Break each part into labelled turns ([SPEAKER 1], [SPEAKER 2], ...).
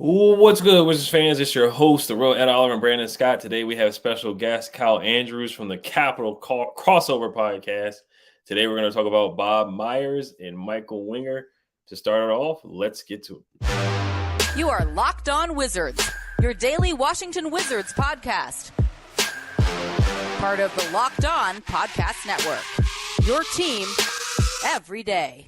[SPEAKER 1] What's good, Wizards fans? It's your host, the real Ed Oliver and Brandon Scott. Today we have special guest Kyle Andrews from the Crossover Podcast. Today we're going to talk about Bob Myers and Michael Winger. To start it off, let's get to it.
[SPEAKER 2] You are Locked On Wizards, your daily Washington Wizards podcast. Part of the Locked On Podcast Network. Your team every day.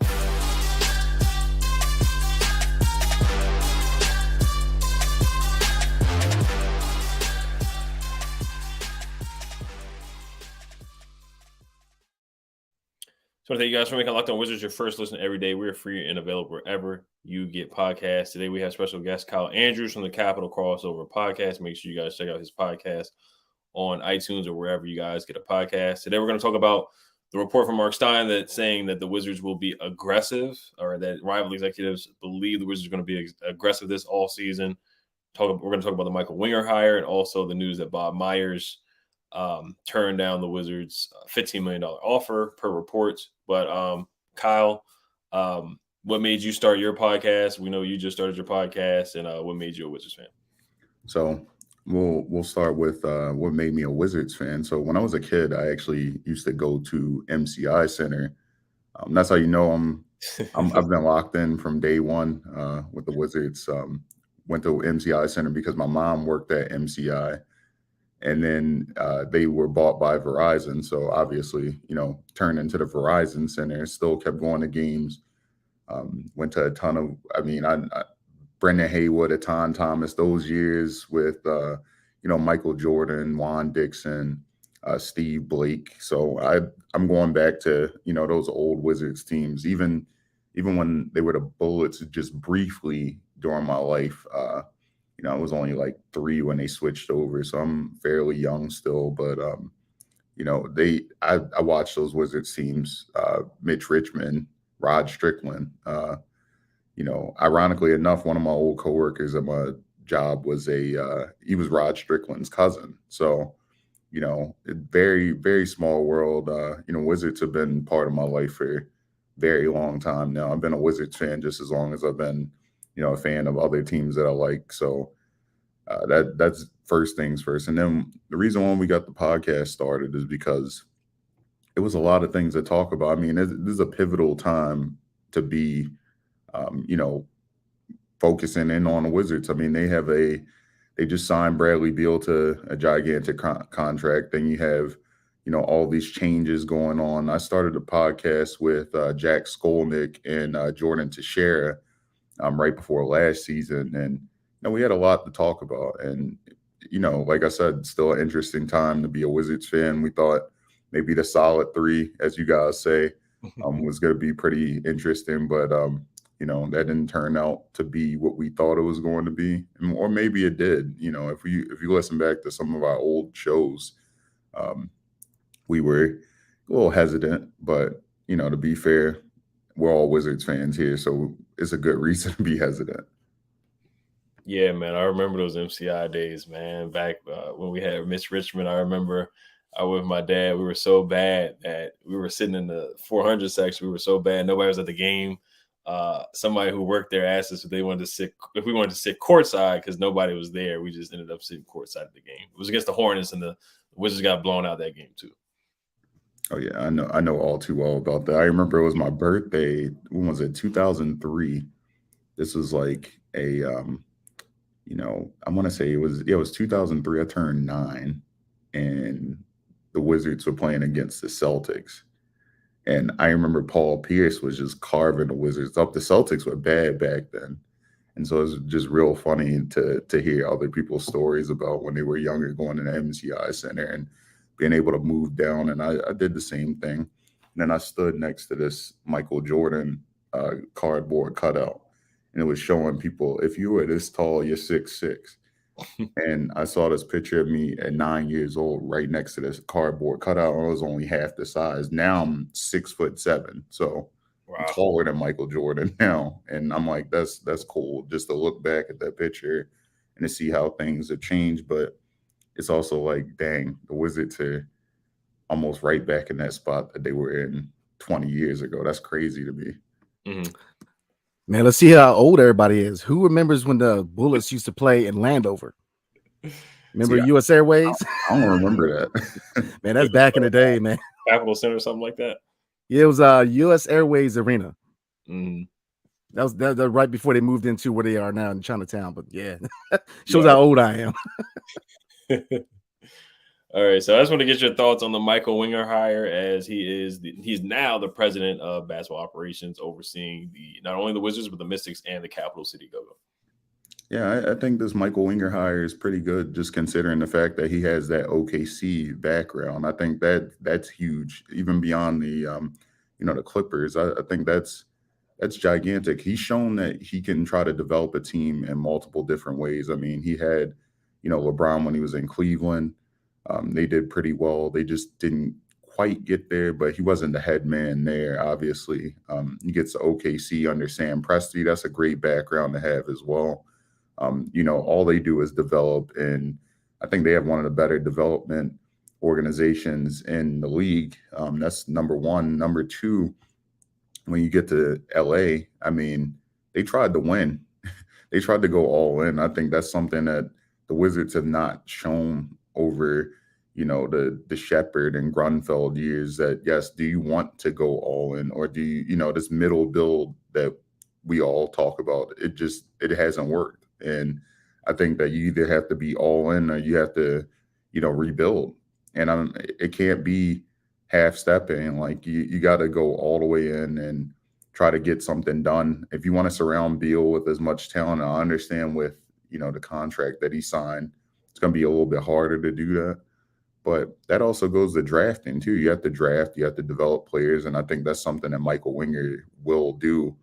[SPEAKER 1] So I thank you guys for making Locked On Wizards your first listen every day. We're free and available wherever you get podcasts. Today we have special guest Kyle Andrews from the Capital Crossover Podcast. Make sure you guys check out his podcast on iTunes or wherever you guys get a podcast. Today we're going to talk about the report from Marc Stein that's saying that the Wizards will be aggressive, or that rival executives believe the Wizards are going to be aggressive this all season. We're going to talk about the Michael Winger hire and also the news that Bob Myers turned down the Wizards' $15 million offer per reports. But Kyle, what made you start your podcast? We know you just started your podcast, and what made you a Wizards fan?
[SPEAKER 3] So we'll start with what made me a Wizards fan. So when I was a kid, I actually used to go to MCI Center. That's how you know I've been locked in from day one with the Wizards. Went to MCI Center because my mom worked at MCI. And then they were bought by Verizon. So obviously, turned into the Verizon Center, still kept going to games. Went to a ton of, Brendan Haywood, Etan Thomas, those years with, Michael Jordan, Juan Dixon, Steve Blake. So I'm going back to, those old Wizards teams, even when they were the Bullets just briefly during my life. I was only like 3 when they switched over, so I'm fairly young still. But I watched those Wizards teams. Mitch Richmond, Rod Strickland. Ironically enough, one of my old coworkers at my job was he was Rod Strickland's cousin. So, very, very small world. Wizards have been part of my life for a very long time now. I've been a Wizards fan just as long as I've been a fan of other teams that I like. So that's first things first. And then the reason why we got the podcast started is because it was a lot of things to talk about. I mean, this is a pivotal time to be, focusing in on the Wizards. I mean, they just signed Bradley Beal to a gigantic contract. Then you have, all these changes going on. I started a podcast with Jack Skolnick and Jordan Teixeira right before last season. And we had a lot to talk about. And, like I said, still an interesting time to be a Wizards fan. We thought maybe the solid 3, as you guys say, was going to be pretty interesting. But, that didn't turn out to be what we thought it was going to be. Or maybe it did. If you listen back to some of our old shows, we were a little hesitant. But, to be fair, we're all Wizards fans here, so it's a good reason to be hesitant.
[SPEAKER 1] Yeah, man, I remember those MCI days, man. Back when we had Mitch Richmond, I remember with my dad, we were so bad that we were sitting in the 400 section. We were so bad, nobody was at the game. Somebody who worked there asked us if we wanted to sit courtside because nobody was there. We just ended up sitting courtside at the game. It was against the Hornets, and the Wizards got blown out that game too.
[SPEAKER 3] Oh yeah, I know all too well about that. I remember it was my birthday. When was it? 2003. This was like a, I want to say it was 2003. I turned 9, and the Wizards were playing against the Celtics. And I remember Paul Pierce was just carving the Wizards up. The Celtics were bad back then. And so it was just real funny to hear other people's stories about when they were younger going to the MCI Center and being able to move down. And I did the same thing. And then I stood next to this Michael Jordan cardboard cutout. And it was showing people, if you were this tall, you're 6'6". And I saw this picture of me at 9 years old right next to this cardboard cutout. I was only half the size. Now I'm 6'7". So wow. I'm taller than Michael Jordan now. And I'm like, that's cool just to look back at that picture and to see how things have changed. But it's also like, dang, the Wizards are almost right back in that spot that they were in 20 years ago. That's crazy to me.
[SPEAKER 1] Mm-hmm.
[SPEAKER 4] Man, let's see how old everybody is. Who remembers when the Bullets used to play in Landover? Remember
[SPEAKER 3] See,
[SPEAKER 4] U.S. Airways?
[SPEAKER 3] I don't remember that.
[SPEAKER 4] Man, that's back in the day, man.
[SPEAKER 1] Capital Center or something like that.
[SPEAKER 4] Yeah, it was U.S. Airways Arena.
[SPEAKER 1] Mm.
[SPEAKER 4] That was right before they moved into where they are now in Chinatown. But yeah, shows
[SPEAKER 1] Yeah.
[SPEAKER 4] how old I am.
[SPEAKER 1] All right, so I just want to get your thoughts on the Michael Winger hire, as he's now the president of basketball operations, overseeing not only the Wizards but the Mystics and the Capital City Go-Go.
[SPEAKER 3] Yeah, I think this Michael Winger hire is pretty good, just considering the fact that he has that OKC background. I think that's huge, even beyond the the Clippers. I think that's gigantic. He's shown that he can try to develop a team in multiple different ways. I mean, he had LeBron when he was in Cleveland. They did pretty well. They just didn't quite get there, but he wasn't the head man there, obviously. He gets to OKC under Sam Presti. That's a great background to have as well. All they do is develop, and I think they have one of the better development organizations in the league. That's number one. Number two, when you get to LA, I mean, they tried to win. They tried to go all in. I think that's something that the Wizards have not shown over, the Shepherd and Grunfeld years. That, yes, do you want to go all in, or do you, this middle build that we all talk about? It hasn't worked. And I think that you either have to be all in or you have to, rebuild. And it can't be half stepping. Like you got to go all the way in and try to get something done. If you want to surround Beal with as much talent, I understand with, the contract that he signed, it's going to be a little bit harder to do that. But that also goes to drafting too. You have to draft, you have to develop players. And I think that's something that Michael Winger will do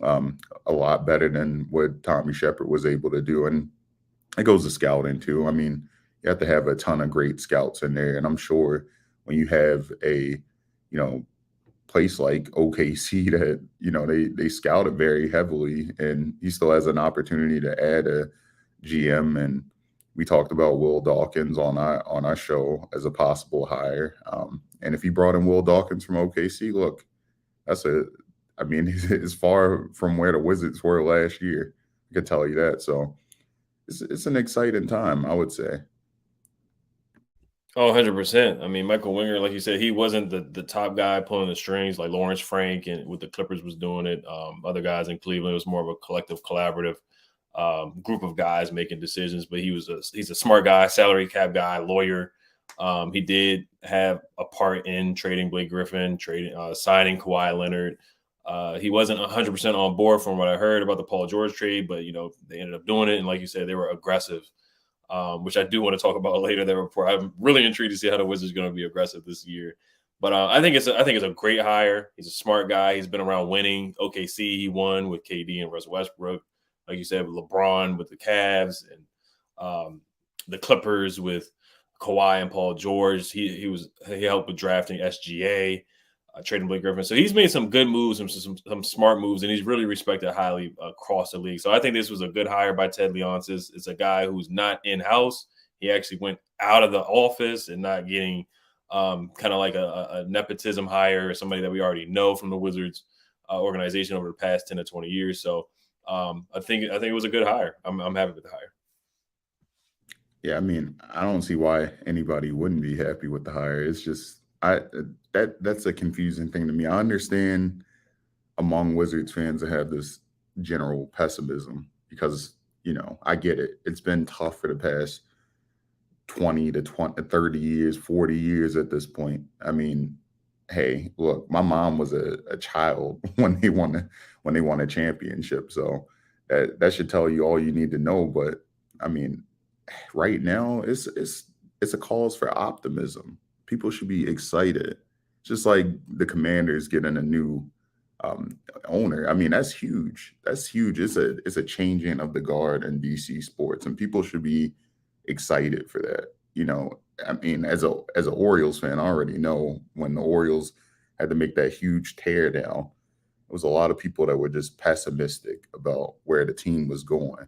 [SPEAKER 3] a lot better than what Tommy Shepard was able to do. And it goes to scouting too. I mean, you have to have a ton of great scouts in there. And I'm sure when you have a, place like OKC that, they scout it very heavily, and he still has an opportunity to add a GM. And we talked about Will Dawkins on our show as a possible hire. And if he brought in Will Dawkins from OKC, look, it's far from where the Wizards were last year. I can tell you that. So it's an exciting time, I would say.
[SPEAKER 1] Oh, 100%. I mean, Michael Winger, like you said, he wasn't the top guy pulling the strings like Lawrence Frank and with the Clippers was doing it. Other guys in Cleveland, it was more of a collective, collaborative group of guys making decisions. But he's a smart guy, salary cap guy, lawyer. He did have a part in trading Blake Griffin, signing Kawhi Leonard. He wasn't 100% on board from what I heard about the Paul George trade, but they ended up doing it. And like you said, they were aggressive. Which I do want to talk about later. That report. I'm really intrigued to see how the Wizards are going to be aggressive this year. But I think it's a great hire. He's a smart guy. He's been around winning. OKC, he won with KD and Russell Westbrook. Like you said, with LeBron with the Cavs and the Clippers with Kawhi and Paul George. He helped with drafting SGA, trading Blake Griffin. So he's made some good moves, some smart moves, and he's really respected highly across the league. So I think this was a good hire by Ted Leonsis. It's a guy who's not in-house. He actually went out of the office and not getting kind of like a nepotism hire or somebody that we already know from the Wizards organization over the past 10 to 20 years. So I think it was a good hire. I'm happy with the hire.
[SPEAKER 3] Yeah, I mean, I don't see why anybody wouldn't be happy with the hire. It's just that's a confusing thing to me. I understand among Wizards fans that have this general pessimism because, I get it. It's been tough for the past 20 to 30 years, 40 years at this point. I mean, hey, look, my mom was a child when they won a championship. So that should tell you all you need to know. But I mean, right now it's a cause for optimism. People should be excited. Just like the Commanders getting a new owner. I mean, that's huge. That's huge. It's a changing of the guard in DC sports, and people should be excited for that. I mean, as an Orioles fan, I already know when the Orioles had to make that huge tear down, there was a lot of people that were just pessimistic about where the team was going.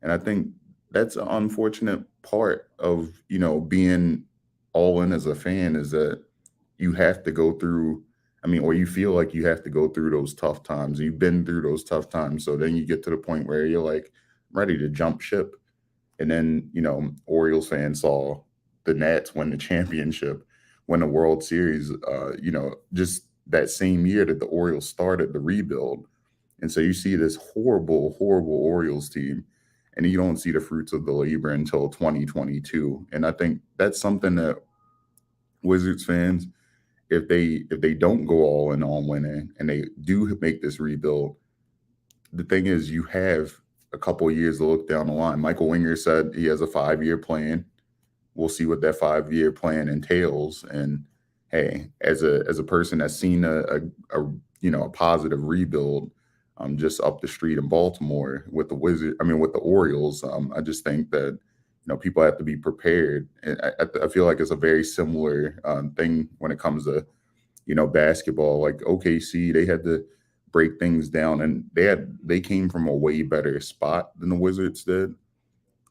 [SPEAKER 3] And I think that's an unfortunate part of, being all in as a fan, is that you have to go through. I mean, or you feel like you have to go through those tough times. You've been through those tough times. So then you get to the point where you're like ready to jump ship. And then, Orioles fans saw the Nats win the championship, win the World Series, just that same year that the Orioles started the rebuild. And so you see this horrible, horrible Orioles team, and you don't see the fruits of the labor until 2022. And I think that's something that Wizards fans, if they don't go all in on winning and they do make this rebuild, the thing is you have a couple of years to look down the line. Michael Winger said he has a 5-year plan. We'll see what that 5-year plan entails. And hey, as a person that's seen a positive rebuild just up the street in Baltimore with the with the Orioles, I just think that people have to be prepared. And I feel like it's a very similar thing when it comes to basketball. Like OKC, they had to break things down, and they came from a way better spot than the Wizards did.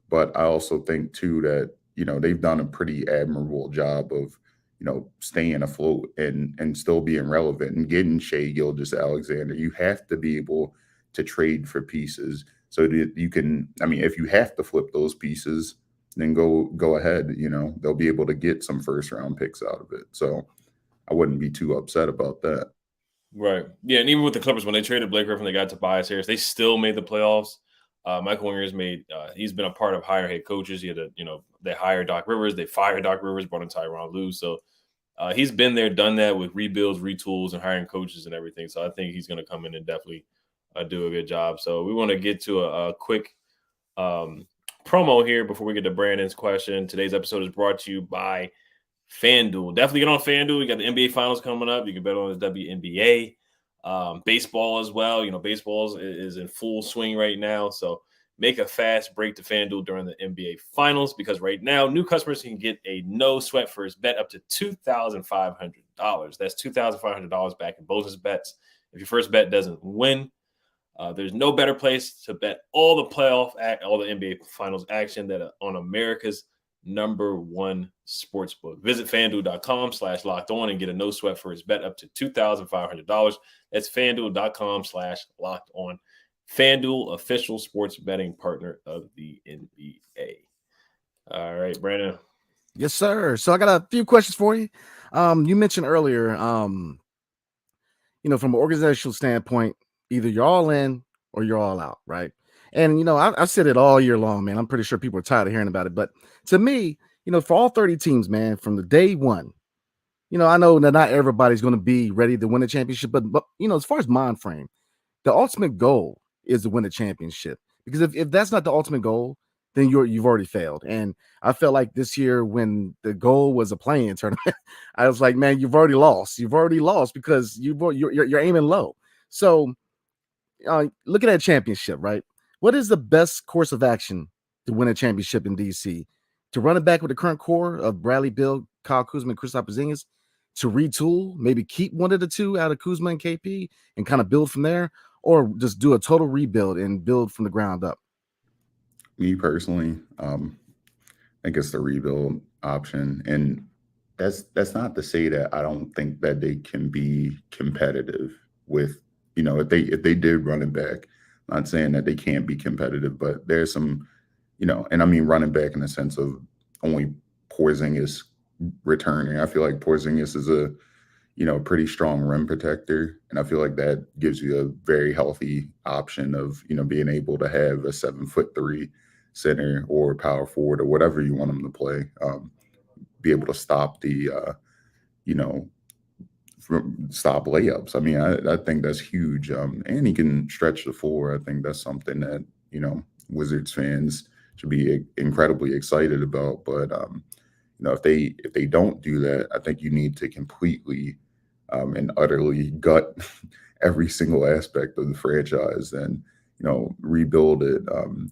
[SPEAKER 3] But I also think too that they've done a pretty admirable job of staying afloat and still being relevant and getting Shai Gilgeous-Alexander. You have to be able to trade for pieces so that you can. I mean, if you have to flip those pieces, then go ahead. They'll be able to get some first round picks out of it. So I wouldn't be too upset about that.
[SPEAKER 1] Right. Yeah, and even with the Clippers, when they traded Blake Griffin, they got Tobias Harris. They still made the playoffs. Michael Winger's he's been a part of hire head coaches. He had they hired Doc Rivers, they fired Doc Rivers, brought in Tyronn Lue. So he's been there, done that with rebuilds, retools, and hiring coaches and everything. So I think he's going to come in and definitely do a good job. So we want to get to a quick promo here before we get to Brandon's question. Today's episode is brought to you by FanDuel. Definitely get on FanDuel. You got the NBA Finals coming up. You can bet on the WNBA. Baseball as well. Baseball is in full swing right now. So make a fast break to FanDuel during the NBA Finals, because right now new customers can get a no sweat first bet up to $2,500. That's $2,500 back in bonus bets if your first bet doesn't win. There's no better place to bet all the NBA Finals action than on America's #1 sportsbook. Visit FanDuel.com/locked-on and get a no sweat first bet up to $2,500. That's FanDuel.com/locked-on. FanDuel, official sports betting partner of the NBA. All right, Brandon.
[SPEAKER 4] Yes, sir. So I got a few questions for you. You mentioned earlier, from an organizational standpoint, either you're all in or you're all out, right? And, I've said it all year long, man. I'm pretty sure people are tired of hearing about it. But to me, for all 30 teams, man, from the day one, I know that not everybody's going to be ready to win a championship. But as far as mind frame, the ultimate goal is to win a championship. Because if that's not the ultimate goal, then you've already failed. And I felt like this year when the goal was a play-in tournament, I was like, man, you've already lost. You've already lost because you're aiming low. So looking at a championship, right? What is the best course of action to win a championship in DC? To run it back with the current core of Bradley Beal, Kyle Kuzma, and Kristaps Porzingis? To retool, maybe keep one of the two out of Kuzma and KP and kind of build from there? Or just do a total rebuild and build from the ground up?
[SPEAKER 3] Me personally, I think it's the rebuild option. And that's not to say that I don't think that they can be competitive with, if they did run it back. Not saying that they can't be competitive, but there's some, and I mean running back in the sense of only Porzingis returning. I feel like Porzingis is a pretty strong rim protector, and I feel like that gives you a very healthy option of being able to have a 7'3" center or power forward or whatever you want them to play, be able to stop the stop layups. I mean, I think that's huge. And he can stretch the floor. I think that's something that, Wizards fans should be incredibly excited about. But, if they don't do that, I think you need to completely and utterly gut every single aspect of the franchise and, rebuild it,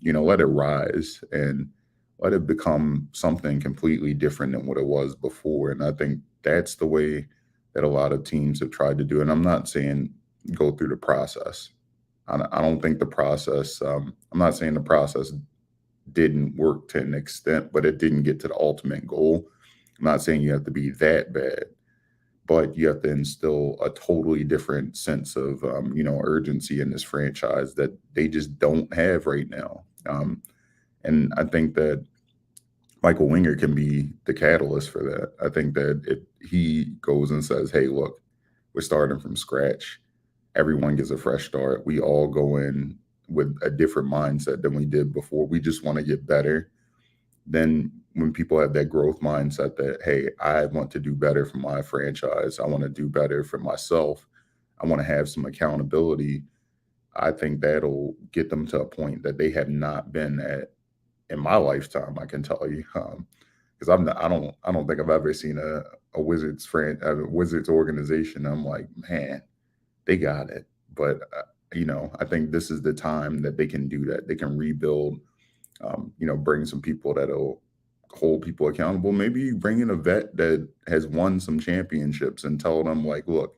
[SPEAKER 3] let it rise and let it become something completely different than what it was before. And I think that's the way that a lot of teams have tried to do it. And I'm not saying go through the process. I don't think the process, I'm not saying the process didn't work to an extent, but it didn't get to the ultimate goal. I'm not saying you have to be that bad, but you have to instill a totally different sense of, urgency in this franchise that they just don't have right now. And I think that Michael Winger can be the catalyst for that. I think that if he goes and says, hey, look, we're starting from scratch, everyone gets a fresh start. We all go in with a different mindset than we did before. We just want to get better. Then when people have that growth mindset that, hey, I want to do better for my franchise, I want to do better for myself, I want to have some accountability, I think that'll get them to a point that they have not been at in my lifetime, I can tell you. Because I don't think I've ever seen a Wizards organization. I'm like, man, they got it. But I think this is the time that they can do that. They can rebuild. Bring some people that'll hold people accountable. Maybe bring in a vet that has won some championships and tell them, like, look,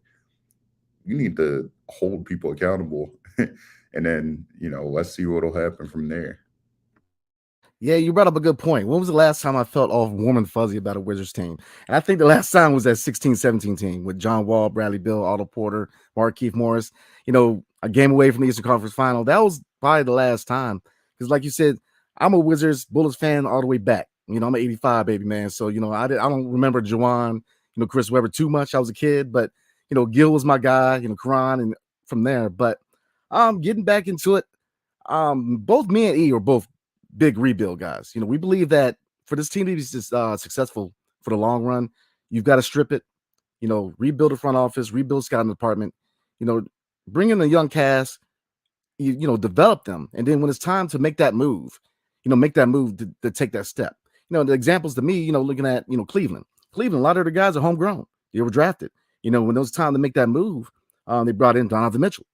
[SPEAKER 3] you need to hold people accountable. And then, let's see what'll happen from there.
[SPEAKER 4] Yeah, you brought up a good point. When was the last time I felt all warm and fuzzy about a Wizards team? And I think the last time was that 16-17 team with John Wall, Bradley Beal, Otto Porter, Markieff Morris, a game away from the Eastern Conference Final. That was probably the last time. Because like you said, I'm a Wizards Bullets fan all the way back. I'm an 85 baby, man. So, I don't remember Juwan, Chris Webber too much. I was a kid, but, Gil was my guy, Karan, and from there. But getting back into it, both me and E are both big rebuild guys. We believe that for this team to be successful for the long run, you've got to strip it, rebuild the front office, rebuild scouting department, bring in a young cast, develop them. And then when it's time to make that move, to take that step. The examples to me, looking at, Cleveland, a lot of the guys are homegrown. They were drafted. When it was time to make that move, they brought in Donovan Mitchell.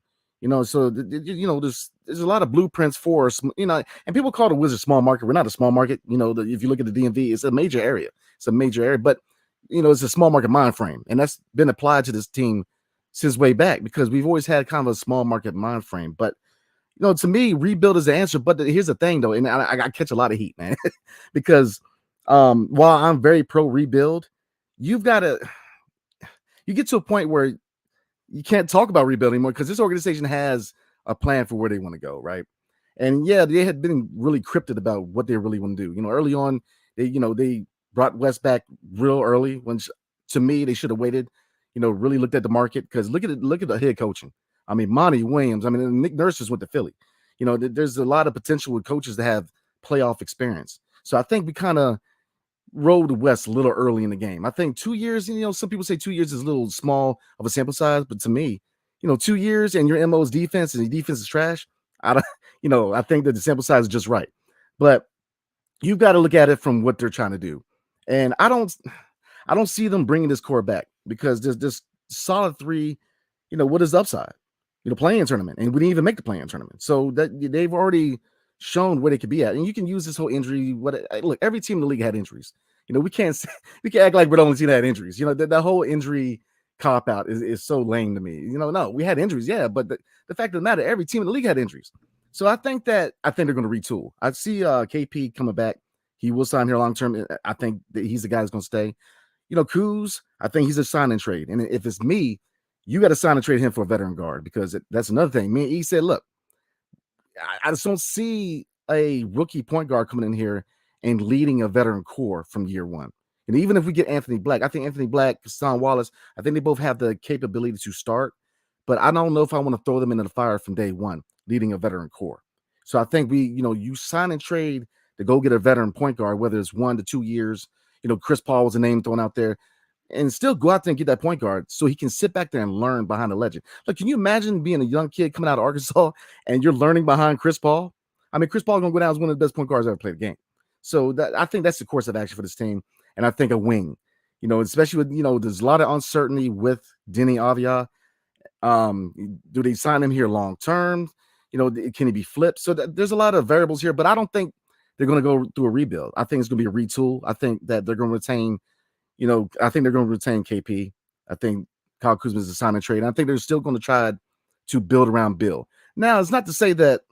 [SPEAKER 4] So there's a lot of blueprints for us, and people call the Wizards small market. We're not a small market. If you look at the DMV, it's a major area. But it's a small market mind frame, and that's been applied to this team since way back because we've always had kind of a small market mind frame. But to me, rebuild is the answer. But here's the thing, though, and I catch a lot of heat, man, because while I'm very pro rebuild, you get to a point where you can't talk about rebuilding anymore because this organization has a plan for where they want to go, right? And yeah, they had been really cryptic about what they really want to do. Early on, they brought West back real early when, to me, they should have waited. Really looked at the market because look at the head coaching. I mean, Monty Williams. I mean, Nick Nurse just went to Philly. There's a lot of potential with coaches to have playoff experience. So I think we kind of rode the West a little early in the game. I think 2 years, some people say 2 years is a little small of a sample size, but to me, 2 years and your MO is defense and your defense is trash. I think that the sample size is just right. But you've got to look at it from what they're trying to do. And I don't see them bringing this core back because there's this solid three, what is the upside? Playing tournament. And we didn't even make the playing tournament. So that they've already shown where they could be at. And you can use this whole injury. Look, every team in the league had injuries. We can't act like we're the only team that had injuries. The whole injury cop out is so lame to me. No, we had injuries, yeah, but the fact of the matter, every team in the league had injuries. So I think they're going to retool. I see KP coming back. He will sign here long term. I think that he's the guy that's going to stay. Kuz, I think he's a sign and trade. And if it's me, you got to sign and trade him for a veteran guard because that's another thing. Me and E said, look, I just don't see a rookie point guard coming in here and leading a veteran core from year one. And even if we get Anthony Black, I think Anthony Black, Hassan Wallace, I think they both have the capability to start, but I don't know if I want to throw them into the fire from day one, leading a veteran core. So I think you sign and trade to go get a veteran point guard, whether it's 1 to 2 years. Chris Paul was a name thrown out there, and still go out there and get that point guard so he can sit back there and learn behind the legend. Look, can you imagine being a young kid coming out of Arkansas and you're learning behind Chris Paul? I mean, Chris Paul is going to go down as one of the best point guards ever played the game. So I think that's the course of action for this team. And I think a wing, especially with, there's a lot of uncertainty with Denny Avia. Do they sign him here long term? Can he be flipped? So there's a lot of variables here, but I don't think they're going to go through a rebuild. I think it's going to be a retool. I think that they're going to retain, KP. I think Kyle Kuzma is a sign and trade. And I think they're still going to try to build around Bill. Now, it's not to say that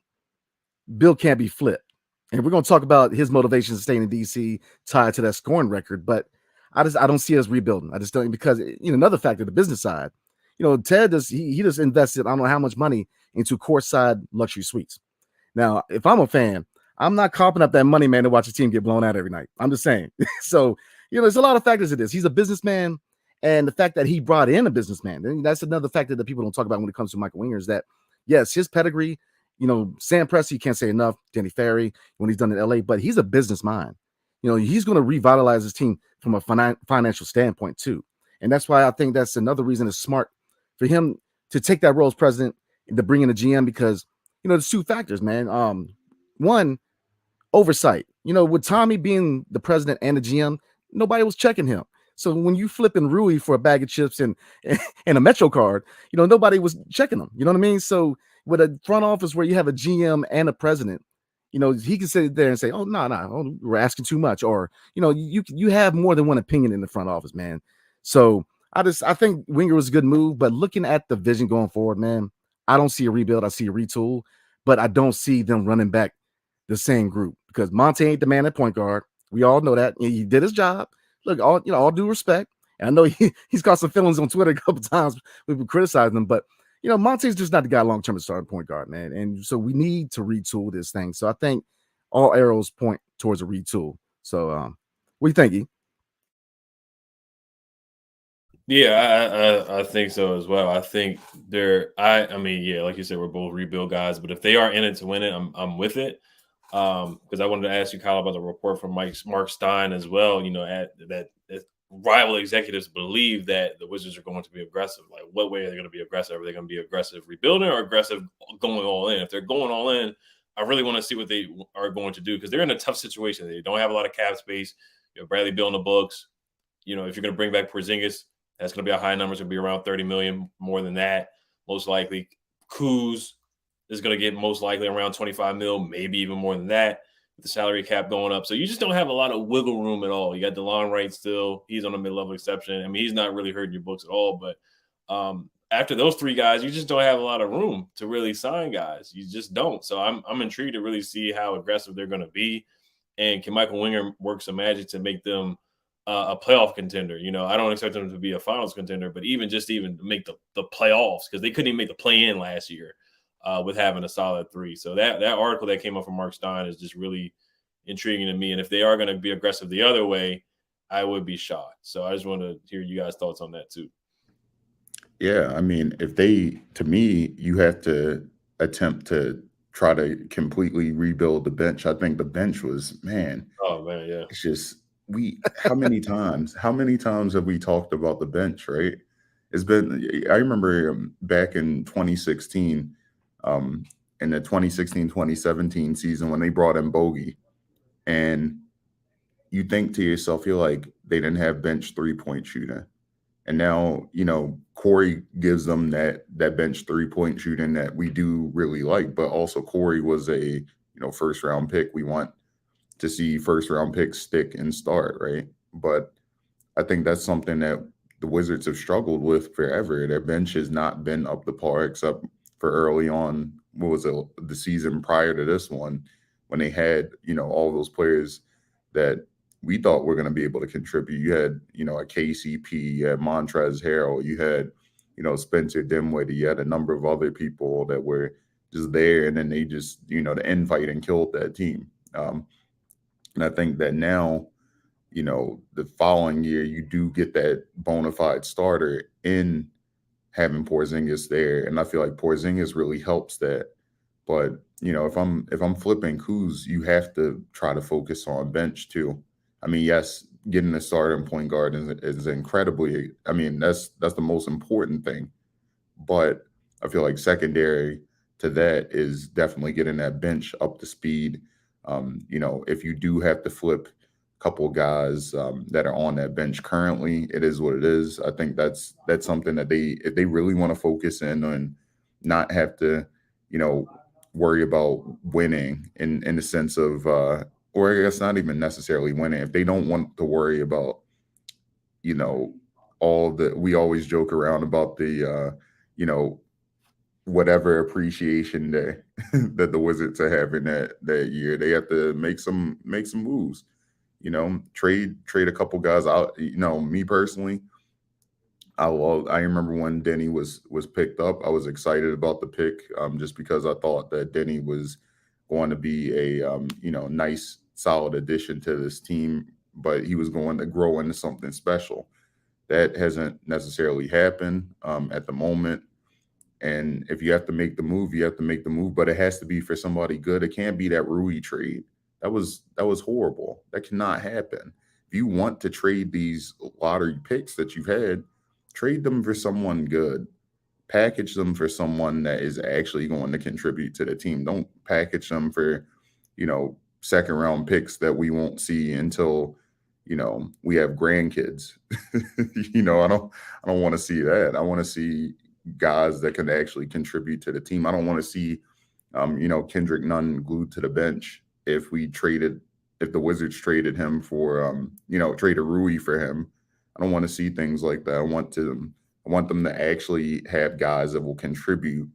[SPEAKER 4] Bill can't be flipped. And we're going to talk about his motivation to stay in DC tied to that scoring record. But I don't see us rebuilding. I just don't, because another factor, the business side. Ted he just invested I don't know how much money into courtside luxury suites. Now, if I'm a fan, I'm not copping up that money, man, to watch a team get blown out every night. I'm just saying. So, there's a lot of factors to this. He's a businessman, and the fact that he brought in a businessman, and that's another factor that people don't talk about when it comes to Michael Winger, is that, yes, his pedigree, Sam Presti, can't say enough, Danny Ferry, when he's done in LA, but he's a business mind. He's going to revitalize his team from a financial standpoint too. And that's why I think that's another reason it's smart for him to take that role as president and to bring in a GM, because, there's two factors, man. One, oversight. With Tommy being the president and the GM, nobody was checking him. So when you flipping Rui for a bag of chips and a Metro card, nobody was checking him. You know what I mean? So with a front office where you have a GM and a president, he can sit there and say, "Oh, no, we're asking too much," or you have more than one opinion in the front office, man. So I think Winger was a good move, but looking at the vision going forward, man, I don't see a rebuild. I see a retool, but I don't see them running back the same group, because Monte ain't the man at point guard. We all know that. He did his job. Look, all due respect. And I know he's got some feelings on Twitter a couple times. We've been criticizing him, but Monte's just not the guy long term to start point guard, man. And so we need to retool this thing. So I think all arrows point towards a retool. So what do you think, E?
[SPEAKER 1] Yeah, I think so as well. I think I mean, yeah, like you said, we're both rebuild guys, but if they are in it to win it, I'm with it. Because I wanted to ask you, Kyle, about the report from Marc Stein as well. That rival executives believe that the Wizards are going to be aggressive. Like, what way are they going to be aggressive? Are they going to be aggressive rebuilding or aggressive going all in? If they're going all in, I really want to see what they are going to do, because they're in a tough situation. They don't have a lot of cap space. Bradley Beal in the books. If you're going to bring back Porzingis, that's going to be a high number. It's going to be around 30 million, more than that, most likely. Kuz is going to get most likely around 25 mil, maybe even more than that, with the salary cap going up. So you just don't have a lot of wiggle room at all. You got DeLon Wright still. He's on a mid-level exception. I mean, he's not really hurting your books at all. But after those three guys, you just don't have a lot of room to really sign guys. You just don't. So I'm intrigued to really see how aggressive they're going to be. And can Michael Winger work some magic to make them a playoff contender? I don't expect them to be a finals contender, but even make the playoffs, because they couldn't even make the play-in last year with having a solid three. So that article that came up from Marc Stein is just really intriguing to me. And if they are going to be aggressive the other way, I would be shocked. So I just want to hear you guys' thoughts on that too.
[SPEAKER 3] Yeah, I mean, to me, you have to attempt to try to completely rebuild the bench. I think the bench was, man.
[SPEAKER 1] Oh man, yeah.
[SPEAKER 3] It's just how many times have we talked about the bench, right? It's been, I remember back in 2016, in the 2016-2017 season, when they brought in Bogey, and you think to yourself, you're like, they didn't have bench 3-point shooting. And now, Corey gives them that bench 3-point shooting that we do really like. But also Corey was a, first round pick. We want to see first round picks stick and start, right? But I think that's something that the Wizards have struggled with forever. Their bench has not been up to par, except for early on, what was it, the season prior to this one, when they had, all those players that we thought were going to be able to contribute. You had, a KCP, you had Montrezl Harrell, you had, Spencer Dinwiddie, you had a number of other people that were just there, and then they just, the infighting killed that team. And I think that now, the following year, you do get that bona fide starter in having Porzingis there, and I feel like Porzingis really helps that. But if I'm flipping Kuz, you have to try to focus on bench too. I mean, yes, getting a starting point guard is incredibly. I mean, that's the most important thing. But I feel like secondary to that is definitely getting that bench up to speed. If you do have to flip a couple of guys that are on that bench currently, it is what it is. I think that's something that if they really want to focus in on, not have to, worry about winning in the sense of, or I guess not even necessarily winning. If they don't want to worry about, we always joke around about the, whatever appreciation that the Wizards are having that year, they have to make some moves. You know, trade a couple guys out. You know, me personally, I remember when Denny was picked up. I was excited about the pick, just because I thought that Denny was going to be a nice solid addition to this team, but he was going to grow into something special. That hasn't necessarily happened at the moment. And if you have to make the move, you have to make the move, but it has to be for somebody good. It can't be that Rui trade. That was horrible. That cannot happen. If you want to trade these lottery picks that you've had, trade them for someone good. Package them for someone that is actually going to contribute to the team. Don't package them for, second round picks that we won't see until, we have grandkids. I don't want to see that. I want to see guys that can actually contribute to the team. I don't want to see, Kendrick Nunn glued to the bench if the Wizards traded him for, traded Rui for him. I don't want to see things like that. I want them to actually have guys that will contribute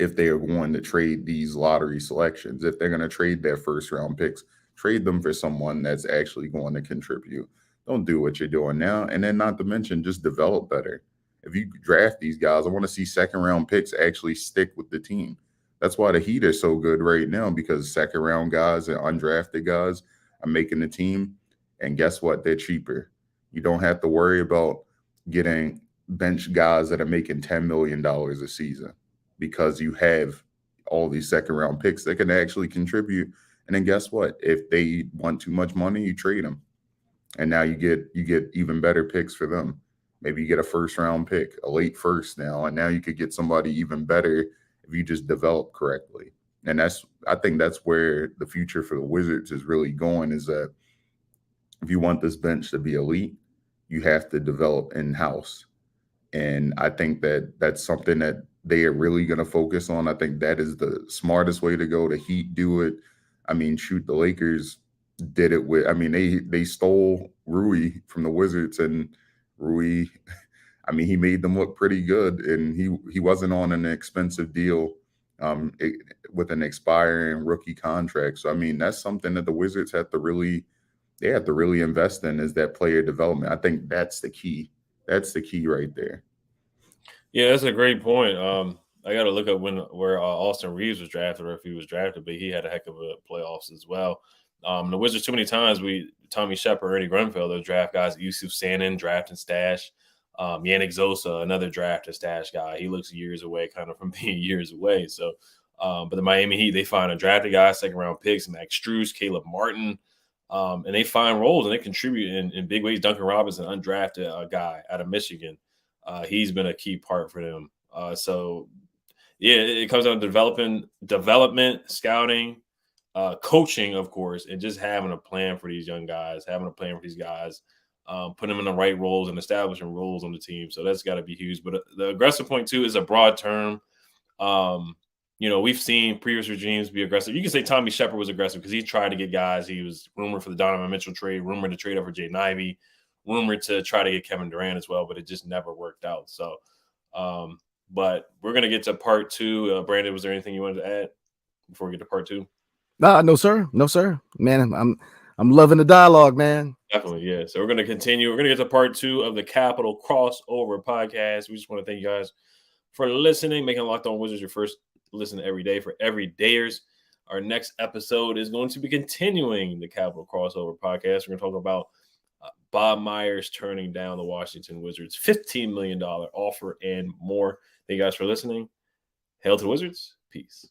[SPEAKER 3] if they are going to trade these lottery selections. If they're going to trade their first round picks, trade them for someone that's actually going to contribute. Don't do what you're doing now. And then not to mention, just develop better. If you draft these guys, I want to see second round picks actually stick with the team. That's why the Heat are so good right now, because second round guys and undrafted guys are making the team. And guess what? They're cheaper. You don't have to worry about getting bench guys that are making $10 million a season, because you have all these second round picks that can actually contribute. And then guess what? If they want too much money, you trade them. And now you get even better picks for them. Maybe you get a first round pick, a late first now, and now you could get somebody even better if you just develop correctly. And I think that's where the future for the Wizards is really going, is that if you want this bench to be elite, you have to develop in-house. And I think that that's something that they are really going to focus on. I think that is the smartest way to go. The Heat do it. I mean, shoot, the Lakers did it with, they stole Rui from the Wizards, and Rui, he made them look pretty good, and he wasn't on an expensive deal with an expiring rookie contract. So, that's something that the Wizards have to really invest in, is that player development. I think that's the key. That's the key right there.
[SPEAKER 1] Yeah, that's a great point. I got to look up where Austin Reeves was drafted, or if he was drafted, but he had a heck of a playoffs as well. The Wizards, too many times, Tommy Shepard, Ernie Grunfeld, those draft guys, Yusuf Sanin, draft and stash. Yannick Zosa, another draft and stash guy. He looks years away, kind of from being years away. So, but the Miami Heat, they find a drafted guy, second round picks, Max Strus, Caleb Martin, and they find roles and they contribute in big ways. Duncan Robinson, undrafted guy out of Michigan. He's been a key part for them. So, yeah, it comes down to development, scouting, coaching, of course, and just having a plan for these young guys, putting them in the right roles and establishing roles on the team. So that's got to be huge. But the aggressive point, too, is a broad term. We've seen previous regimes be aggressive. You can say Tommy Shepard was aggressive because he tried to get guys. He was rumored for the Donovan Mitchell trade, rumored to trade over Jaden Ivey, rumored to try to get Kevin Durant as well, but it just never worked out. So, but we're going to get to part two. Brandon, was there anything you wanted to add before we get to part two?
[SPEAKER 4] No, sir. Man, I'm loving the dialogue, man.
[SPEAKER 1] Definitely, yeah. So we're going to continue. We're going to get to part two of the Capital Crossover podcast. We just want to thank you guys for listening, making Locked On Wizards your first listen every day for everydayers. Our next episode is going to be continuing the Capital Crossover podcast. We're going to talk about Bob Myers turning down the Washington Wizards' $15 million offer and more. Thank you guys for listening. Hail to the Wizards. Peace.